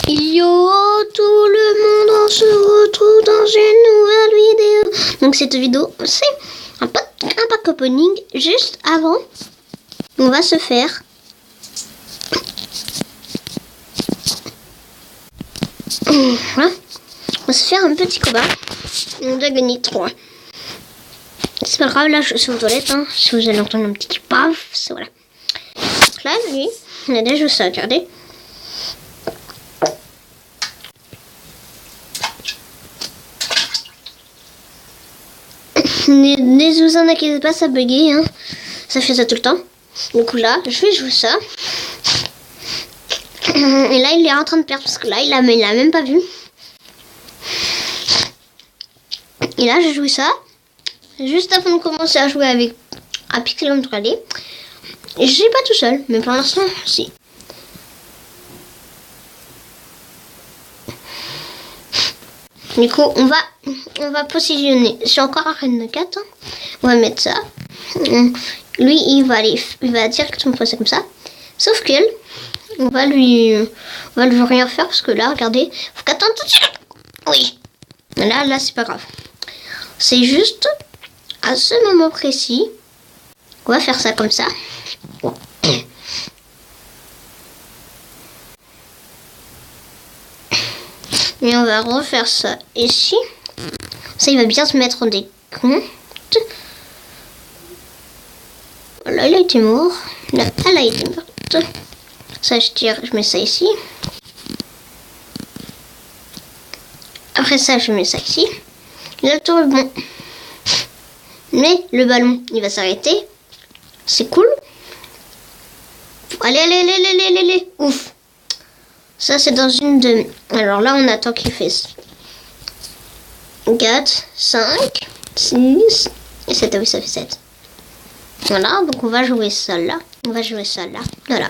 Yo tout le monde, on se retrouve dans une nouvelle vidéo. Donc cette vidéo, c'est un pack opening. Juste avant, on va se faire voilà. On va se faire un petit combat. On a gagné 3. C'est pas grave, là je suis aux toilettes. Hein. Si vous allez entendre un petit paf, c'est voilà. Donc là, lui, on a déjà ça, regardez. Ne vous en inquiétez pas, ça buguait, hein. Ça fait ça tout le temps. Du coup là, je vais jouer ça. Et là, il est en train de perdre parce que là, il a même pas vu. Et là, j'ai joué ça. Juste avant de commencer à jouer avec Pixel 3D. Et je suis pas tout seul, mais pour l'instant, si. Du coup, on va positionner. C'est encore Arène 4. Hein. On va mettre ça. Lui, il va directement passer comme ça. Sauf qu'elle, on va lui rien faire parce que là, regardez, faut qu'attendre tout de suite. Oui. Là, c'est pas grave. C'est juste à ce moment précis, on va faire ça comme ça. Et on va refaire ça ici. Ça, il va bien se mettre en décompte. Là, il a été mort. Là, elle a été morte. Ça, je tire, je mets ça ici. Après ça, je mets ça ici. Là, tout est bon. Mais le ballon, il va s'arrêter. C'est cool. Allez. Ouf. Ça, c'est dans une de... Alors là, on attend qu'il fasse 4, 5, 6 et 7. Ah oui, ça fait 7. Voilà, donc on va jouer ça là. Voilà.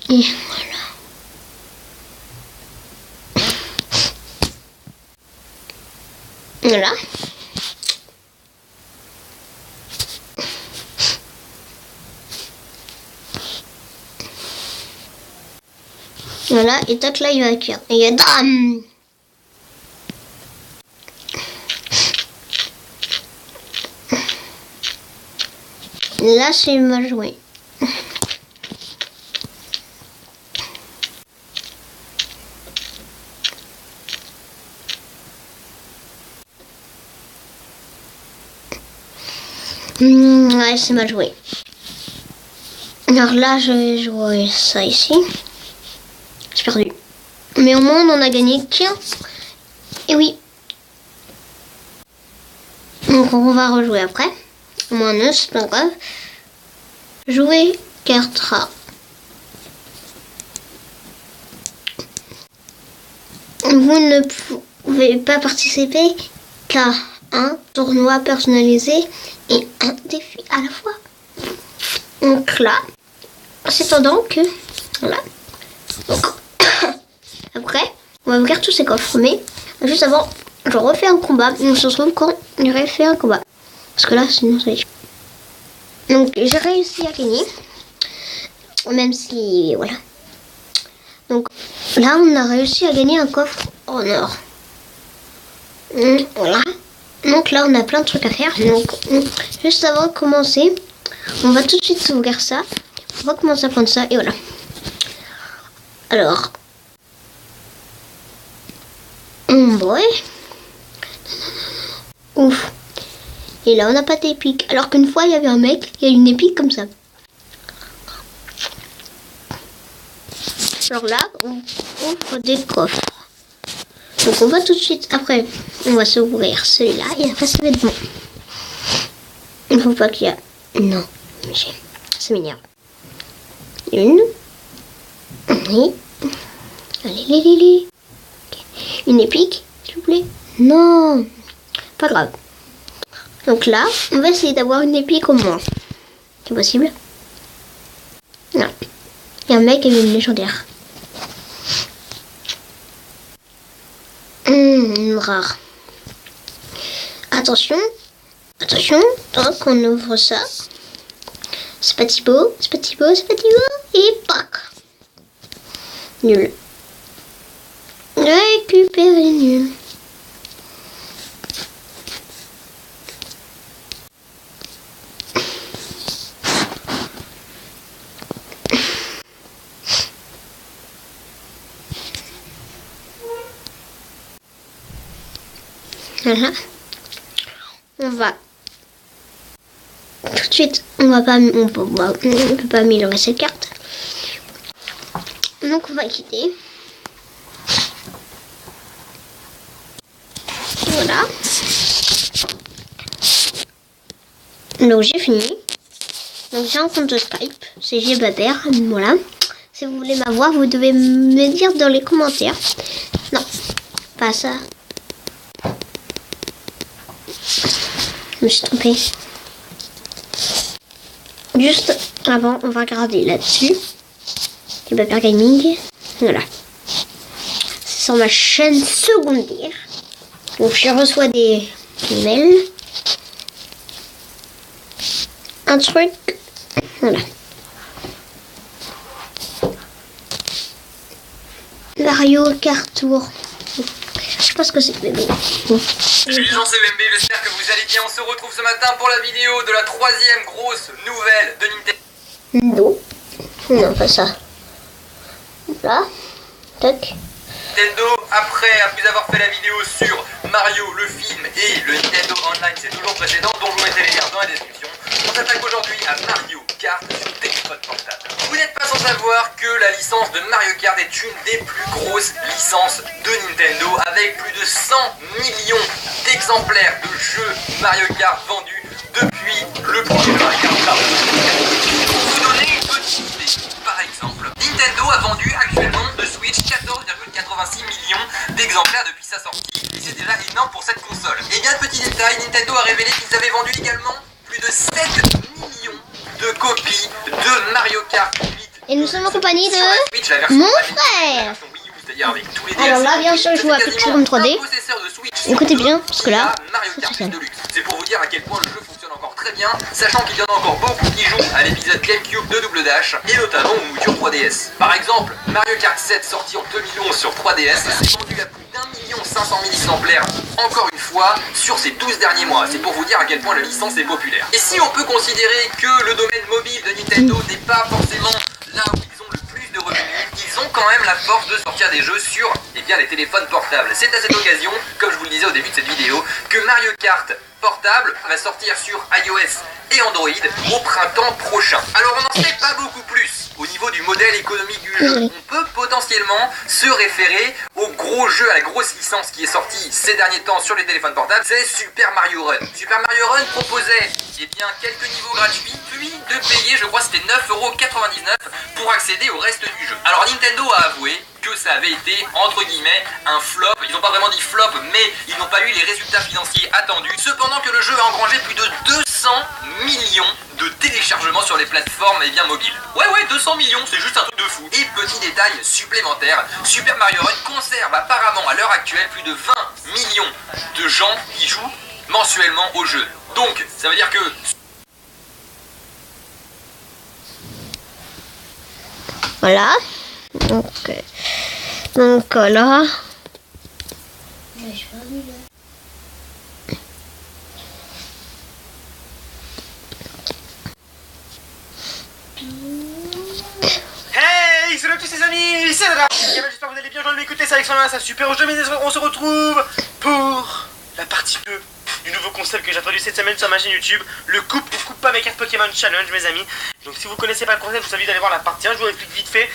Et voilà. Voilà. Voilà, et tac, là, il va cuire. Et il y a dame. Là, c'est mal joué. Ouais, c'est mal joué. Alors là, je vais jouer ça ici. J'ai perdu. Mais au moins, on en a gagné qu'un. Et oui. Donc, on va rejouer après. Au moins 9, c'est pas grave. Jouer carte rare. Vous ne pouvez pas participer qu'à un tournoi personnalisé et un défi à la fois. Donc là, c'est pendant que... Voilà. Donc, après, on va ouvrir tous ces coffres. Mais juste avant, je refais un combat. On se retrouve quand j'aurai fait un combat. Parce que là, sinon, ça y est. Donc, j'ai réussi à gagner. Même si... Voilà. Donc, là, on a réussi à gagner un coffre en or. Voilà. Donc là, on a plein de trucs à faire. Donc, juste avant de commencer, on va tout de suite ouvrir ça. On va commencer à prendre ça. Et voilà. Alors. Ouais. Ouf. Et là, on n'a pas d'épique. Alors qu'une fois, il y avait un mec, il y a une épique comme ça. Alors là, on ouvre des coffres. Donc on va tout de suite, après, on va s'ouvrir celui-là et après ça va être bon. Il ne faut pas qu'il y a... Non, c'est mignon. Une. Oui. Allez. Okay. Une épique, s'il vous plaît. Non, pas grave. Donc là, on va essayer d'avoir une épique au moins. C'est possible? Non. Il y a un mec qui a une légendaire. Rare. Attention, donc on ouvre ça. C'est pas Thibaut, c'est pas Thibaut, c'est pas Thibaut. Et pac. Nul. Récupérer nul. Voilà. On va tout de suite, on peut pas améliorer cette carte. Donc on va quitter. Voilà. Donc j'ai fini. Donc j'ai un compte de Skype, c'est Gbader. Voilà. Si vous voulez m'avoir, vous devez me dire dans les commentaires. Non, pas ça. Je me suis trompée. Juste avant, on va regarder là-dessus. Gbader Gaming. Voilà. C'est sur ma chaîne secondaire. Donc je reçois des mails. Un truc. Voilà. Mario Kart Tour. Je pense que c'est bébé. Salut les gens, c'est BMB, j'espère que vous allez bien. On se retrouve ce matin pour la vidéo de la 3e grosse nouvelle de Nintendo. Non, pas ça. Là. Tac. Nintendo, après avoir fait la vidéo sur Mario, le film et le Nintendo Online, c'est toujours précédent, dont je vous mettrai les liens dans la description. On s'attaque aujourd'hui à Mario Kart sur téléphone portable. Vous n'êtes pas sans savoir que la licence de Mario Kart est une des plus grosses licences de Nintendo, avec plus de 100 millions d'exemplaires de jeux Mario Kart vendus depuis le premier jeu Mario Kart. Pour vous donner une petite idée, par exemple, Nintendo a vendu actuellement de Switch 14,86 millions d'exemplaires depuis sa sortie, et c'est déjà énorme pour cette console. Et bien, petit détail, Nintendo a révélé qu'ils avaient vendu également plus de 7 millions de copies de Mario Kart 8. Et nous sommes en compagnie de Switch, mon frère. Avec tous les Alors là, bien sûr, je joue à Pixelmon 3D. Écoutez bien, parce que là, Mario Kart Deluxe. C'est pour vous dire à quel point le jeu fonctionne encore très bien, sachant qu'il y en a encore beaucoup qui jouent à l'épisode GameCube de Double Dash, et notamment aux moutures 3DS. Par exemple, Mario Kart 7 sorti en 2011 sur 3DS, s'est vendu à plus d'1,5 million d'exemplaires, encore une fois, sur ces 12 derniers mois. C'est pour vous dire à quel point la licence est populaire. Et si on peut considérer que le domaine mobile de Nintendo n'est pas forcément là où ils ont le plus de revenus, ils ont quand même la force de sortir des jeux sur les téléphones portables. C'est à cette occasion, comme je vous le disais au début de cette vidéo, que Mario Kart portable va sortir sur iOS et Android au printemps prochain. Alors on n'en sait pas beaucoup plus au niveau du modèle économique du jeu. On peut potentiellement se référer au gros jeu, à la grosse licence qui est sortie ces derniers temps sur les téléphones portables, c'est Super Mario Run. Super Mario Run proposait quelques niveaux gratuits, puis de payer, je crois c'était 9,99 € pour accéder au reste du jeu. Alors Nintendo a avoué que ça avait été, entre guillemets, un flop. Ils n'ont pas vraiment dit flop, mais ils n'ont pas eu les résultats financiers attendus. Cependant que le jeu a engrangé plus de 200 millions de téléchargements sur les plateformes mobiles. Ouais, 200 millions, c'est juste un truc de fou. Et petit détail supplémentaire, Super Mario Run conserve apparemment à l'heure actuelle plus de 20 millions de gens qui jouent mensuellement au jeu. Donc, ça veut dire que... Voilà. Donc là. Hey, salut à tous les amis, c'est Dra. J'espère que vous allez bien, je vais m'écouter, c'est Alexandre, c'est un super jeu, mais on se retrouve pour la partie 2 du nouveau concept que j'ai introduit cette semaine sur ma chaîne YouTube, le coupe ou coupe pas mes cartes Pokémon Challenge, mes amis. Donc si vous connaissez pas le concept, je vous invite d'aller voir la partie 1, je vous explique vite fait.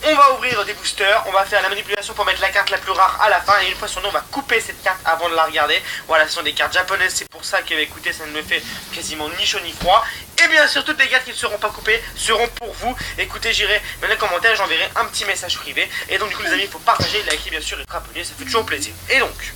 On va ouvrir des boosters, on va faire la manipulation pour mettre la carte la plus rare à la fin, et une fois sur nous on va couper cette carte avant de la regarder. Voilà, ce sont des cartes japonaises, c'est pour ça que écoutez, ça ne me fait quasiment ni chaud ni froid. Et bien sûr, toutes les cartes qui ne seront pas coupées seront pour vous. Écoutez, j'irai dans les commentaires, j'enverrai un petit message privé. Et donc du coup les amis, il faut partager, liker bien sûr, être abonné, ça fait toujours plaisir. Et donc,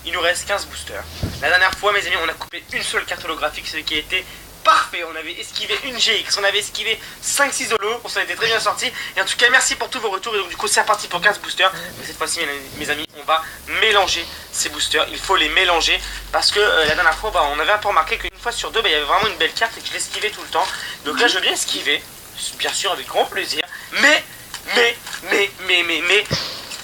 il nous reste 15 boosters. La dernière fois, mes amis, on a coupé une seule carte holographique, celle qui a été parfait. On avait esquivé une GX, on avait esquivé 5-6 holos, on s'en était très bien sorti. Et en tout cas, merci pour tous vos retours. Et donc, du coup, c'est reparti pour 15 boosters. Mais cette fois-ci, mes amis, on va mélanger ces boosters. Il faut les mélanger parce que la dernière fois, on avait un peu remarqué qu'une fois sur deux, il y avait vraiment une belle carte et que je l'esquivais tout le temps. Donc là, je veux bien esquiver, bien sûr, avec grand plaisir. Mais,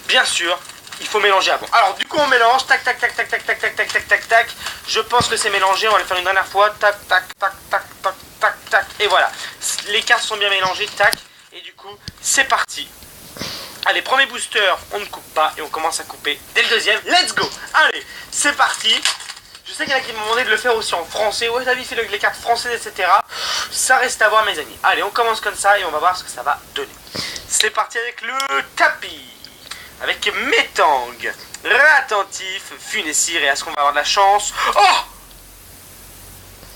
bien sûr, il faut mélanger avant. Alors du coup on mélange, tac tac tac tac tac tac tac tac tac tac tac. Je pense que c'est mélangé, on va le faire une dernière fois, tac tac tac tac tac tac tac. Et voilà, les cartes sont bien mélangées, tac. Et du coup c'est parti. Allez, premier booster, on ne coupe pas et on commence à couper dès le deuxième. Let's go. Allez, c'est parti. Je sais qu'il y en a qui m'ont demandé de le faire aussi en français. Ouais, David fait les cartes françaises, etc. Ça reste à voir, mes amis. Allez, on commence comme ça et on va voir ce que ça va donner. C'est parti avec le tapis. Avec Métang, Réattentif, Funessir. Et est-ce qu'on va avoir de la chance? Oh!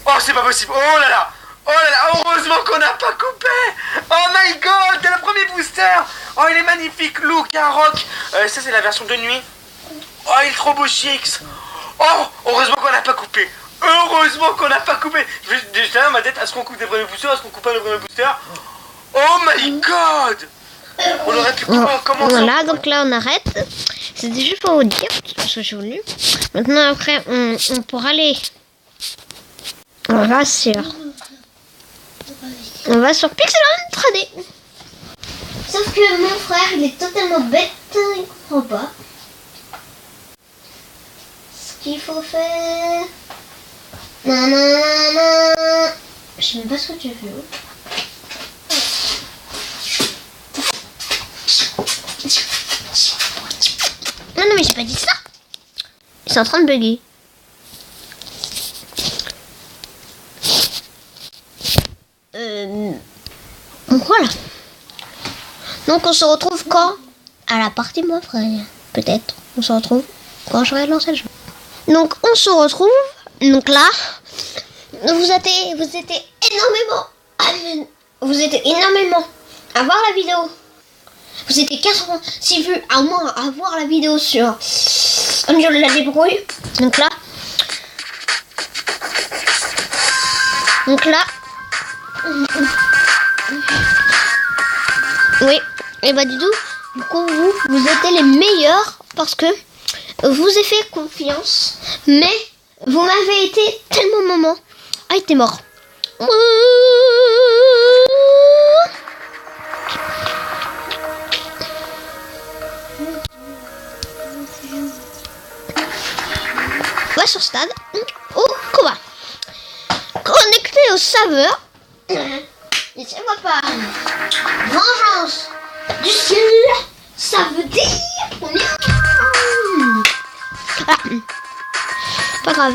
Oh, c'est pas possible. Oh là là! Oh là là! Heureusement qu'on n'a pas coupé! Oh my god! C'est le premier booster! Oh, il est magnifique! Look, un rock! Ça, c'est la version de nuit. Oh, il est trop beau, Chix! Oh! Heureusement qu'on n'a pas coupé! Heureusement qu'on n'a pas coupé! J'étais là dans ma tête, est-ce qu'on coupe des premiers boosters? Est-ce qu'on coupe pas le premier booster? Oh my god! On aurait pu commencer. Voilà, donc là on arrête. C'était juste pour vous dire ce que j'ai voulu. Maintenant après on pourra aller. On va sur Pixelmon 3D. Sauf que mon frère il est totalement bête, il comprend pas ce qu'il faut faire. Nanana. Je sais même pas ce que tu fais. Non mais j'ai pas dit ça. Ils sont en train de bugger. Voilà. Donc on se retrouve quand? À la partie moi frère. Peut-être. On se retrouve quand j'aurai lancé le jeu. Donc on se retrouve. Donc là, vous étiez énormément à voir la vidéo. Vous étiez 86 vues à moins à voir la vidéo sur Angel la débrouille. Donc là. Oui. Et bah du coup vous étiez les meilleurs parce que vous ai fait confiance. Mais vous m'avez été tellement moment. Ah, il était mort. Va sur stade au combat. Connecté au serveur. Et ça va pas. Vengeance du ciel. Ça veut dire qu'on est. Ah. Pas grave.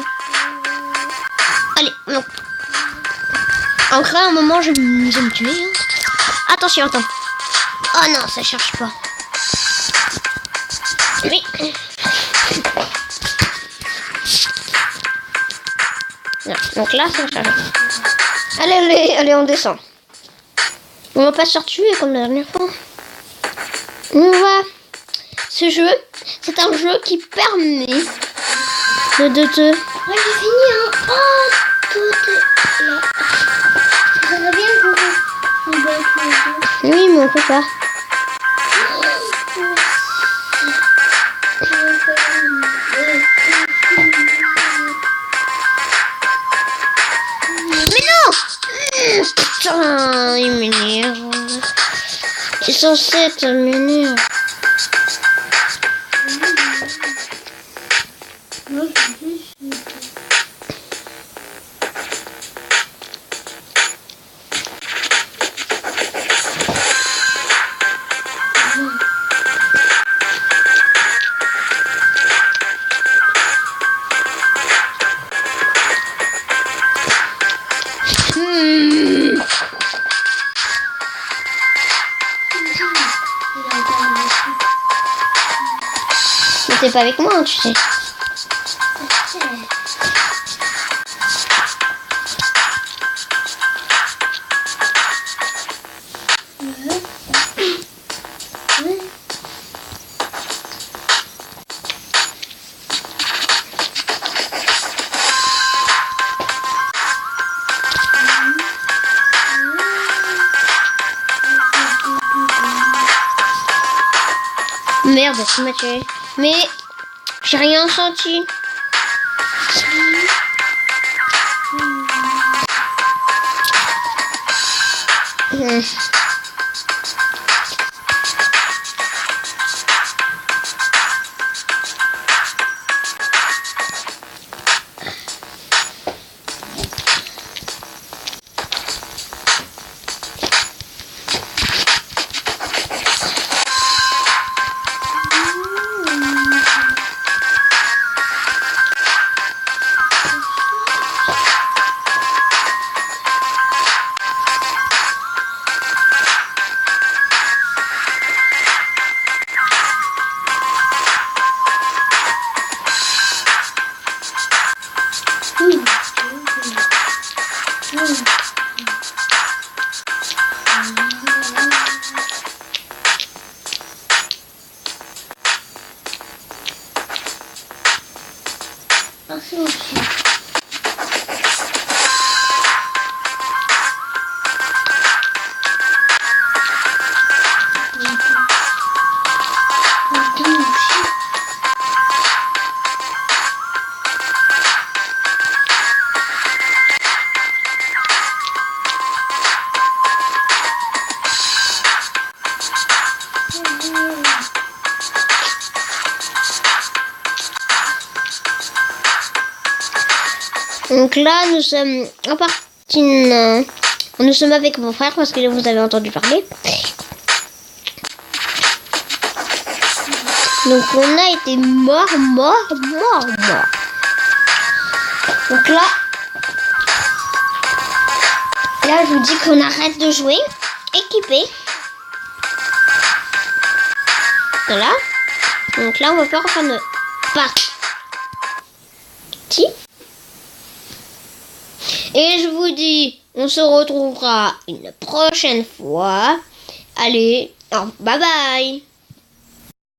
Allez, non. Encore un moment, je vais me tuer. Hein. Attention, attends. Oh non, ça cherche pas. Oui. Non, donc là, ça charge. Allez, on descend. On va pas se tuer comme la dernière fois. Ce jeu, c'est un jeu qui permet de te... Ouais, j'ai fini, hein. Oh, tout est là. Ça va bien, oui, mais on peut pas. Putain, il m'énerve. C'est censé être m'énerve. Mais t'es pas avec moi, tu sais. Merde, c'est m'a tué. Mais j'ai rien senti. Donc là, nous sommes en partie... Nous sommes avec mon frère parce que vous avez entendu parler. Donc on a été mort. Donc là, je vous dis qu'on arrête de jouer. Équipé. Voilà. Donc là, on va faire enfin de partie. Et je vous dis, on se retrouvera une prochaine fois. Allez, bye bye.